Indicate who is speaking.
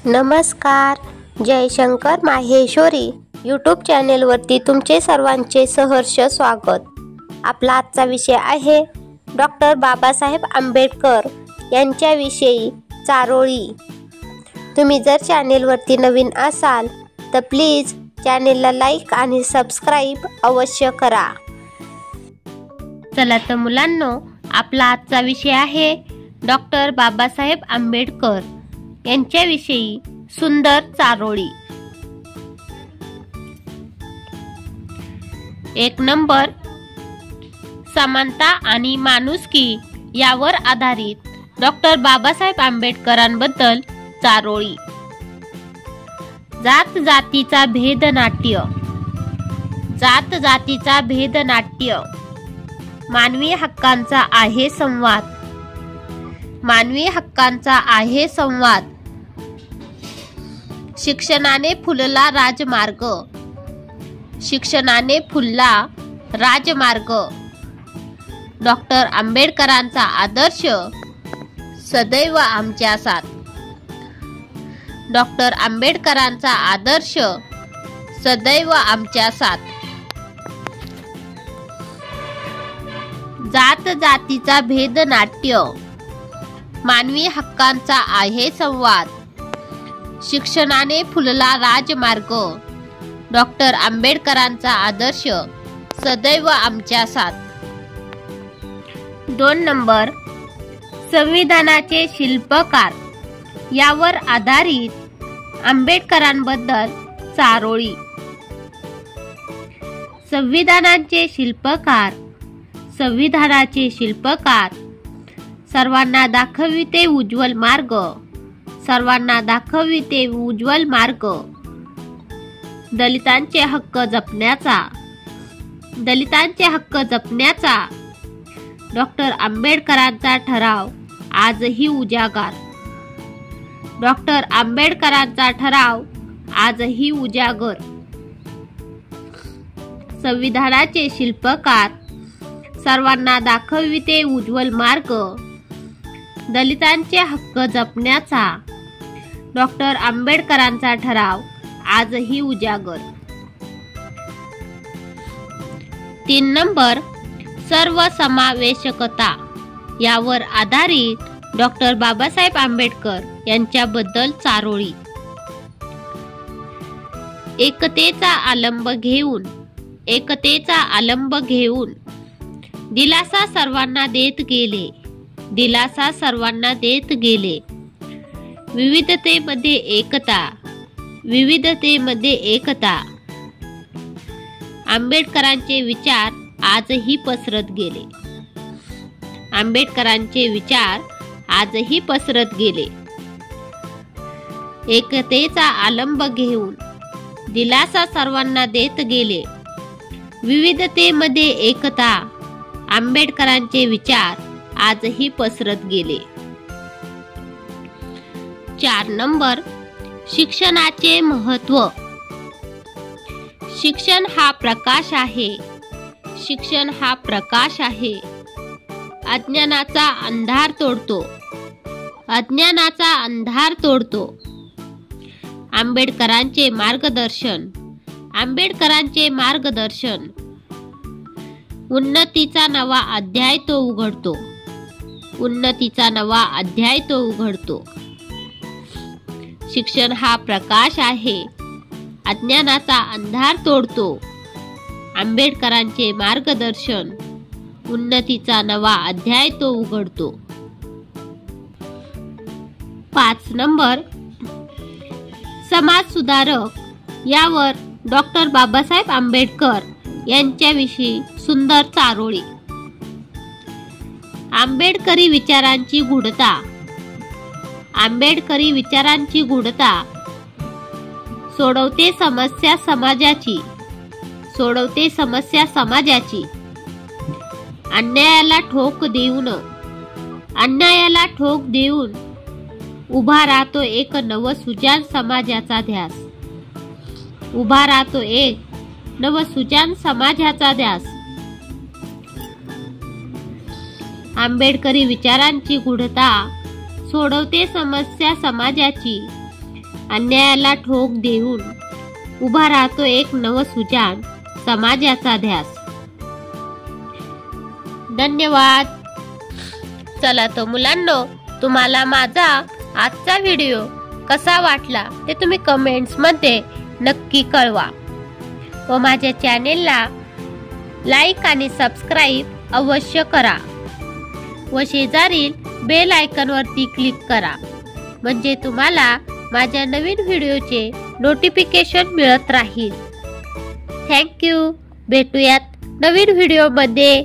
Speaker 1: नमस्कार. जयशंकर माहेश्वरी यूट्यूब चॅनेलवरती तुमचे सर्वांचे सहर्ष स्वागत. आपला आजचा विषय आहे डॉक्टर बाबासाहेब आंबेडकर यांच्याविषयी चारोळी. तुम्ही जर चॅनेलवरती नवीन असाल तर प्लीज चॅनेलला लाईक आणि सबस्क्राईब अवश्य करा. चला तर मुलांनो, आपला आजचा विषय आहे डॉक्टर बाबासाहेब आंबेडकर यांच्याविषयी सुंदर चारोळी. 1 नंबर, समानता आणि माणुसकी यावर आधारित डॉक्टर बाबासाहेब आंबेडकरांबद्दल चारोळी. जात जातीचा भेदनाट्य. जात जातीचा भेदनाट्य. मानवी हक्कांचा आहे संवाद. मानवी हक्कांचा आहे संवाद. शिक्षणाने फुलला राजमार्ग. शिक्षणाने फुलला राजमार्ग. डॉक्टर आंबेडकरांचा आदर्श सदैव आमच्या साथ. डॉक्टर आंबेडकरांचा आदर्श सदैव आमच्या साथ. जात जातीचा भेदनाट्य. मानवी हक्कांचा आहे संवाद. शिक्षणाने फुलला राजमार्ग. डॉक्टर आंबेडकरांचा आदर्श सदैव आमच्या साथ. 2 नंबर, संविधानाचे शिल्पकार यावर आधारित आंबेडकरांबद्दल चारोळी. संविधानाचे शिल्पकार. संविधानाचे शिल्पकार. सर्वांना दाखविते उज्ज्वल मार्ग. सर्वांना दाखविते उज्ज्वल मार्ग. दलितांचे हक्क जपण्याचा. दलितांचे हक्क जपण्याचा डॉक्टर आंबेडकरांचा ठराव आजही उजागर. डॉक्टर आंबेडकरांचा ठराव आजही उजागर. संविधानाचे शिल्पकार. सर्वांना दाखविते उज्ज्वल मार्ग. दलितांचे हक्क जपण्याचा डॉक्टर आंबेडकरांचा ठराव आजही उजागर. 3 नंबर, सर्वसमावेशकता यावर आधारित डॉक्टर बाबासाहेब आंबेडकर यांच्याबद्दल चारोळी. एकतेचा आलंब घेऊन. एकतेचा आलंब घेऊन दिलासा सर्वांना देत गेले. दिलासा सर्वांना देत गेले. विविधतेमध्ये एकता. विविधतेमध्ये एकता. आंबेडकरांचे विचार आजही पसरत गेले. आंबेडकरांचे विचार आजही पसरत गेले. एकतेचा आलंब घेऊन दिलासा सर्वांना देत गेले. विविधतेमध्ये एकता. आंबेडकरांचे विचार आजही पसरत गेले. 4 नंबर, शिक्षणाचे महत्त्व. शिक्षण हा प्रकाश आहे. शिक्षण हा प्रकाश आहे. अज्ञानाचा अंधार तोडतो. अज्ञानाचा अंधार तोडतो. आंबेडकरांचे मार्गदर्शन. आंबेडकरांचे मार्गदर्शन. उन्नतीचा नवा अध्याय तो उघडतो. उन्नतीचा नवा अध्याय तो उघडतो. शिक्षण हा प्रकाश आहे. अज्ञानाचा अंधार तोडतो. आंबेडकरांचे मार्गदर्शन. उन्नतीचा नवा अध्याय तो उघडतो. 5 नंबर, समाज सुधारक यावर डॉक्टर बाबासाहेब आंबेडकर यांच्याविषयी सुंदर चारोळी. आंबेडकरी विचारांची गूढता. आंबेडकरी विचारांची गूढता सोडवते समस्या समाजाची. सोडवते समस्या समाजाची. अन्यायाला ठोक देऊन. अन्यायाला ठोक देऊन उभा राहतो एक नवसुजान समाजाचा ध्यास. उभा राहतो एक नवसुजान समाजाचा ध्यास. आंबेडकरी विचारांची गूढता सोडवते समस्या समाजाची. अन्यायाला ठोक देऊन उभा राहतो एक नवसुजाण समाजाचा ध्यास. धन्यवाद. चला तर मुलांनो, तुम्हाला माझा आजचा व्हिडिओ कसा वाटला ते तुम्ही कमेंट्स मध्ये नक्की कळवा व माझ्या चॅनेलला लाईक आणि सबस्क्राईब अवश्य करा व शेजारील बेल आयकॉन वरती क्लिक करा, म्हणजे तुम्हाला माझ्या नवीन व्हिडिओचे नोटिफिकेशन मिळत राहील. थँक्यू. भेटूयात नवीन व्हिडिओ मध्ये.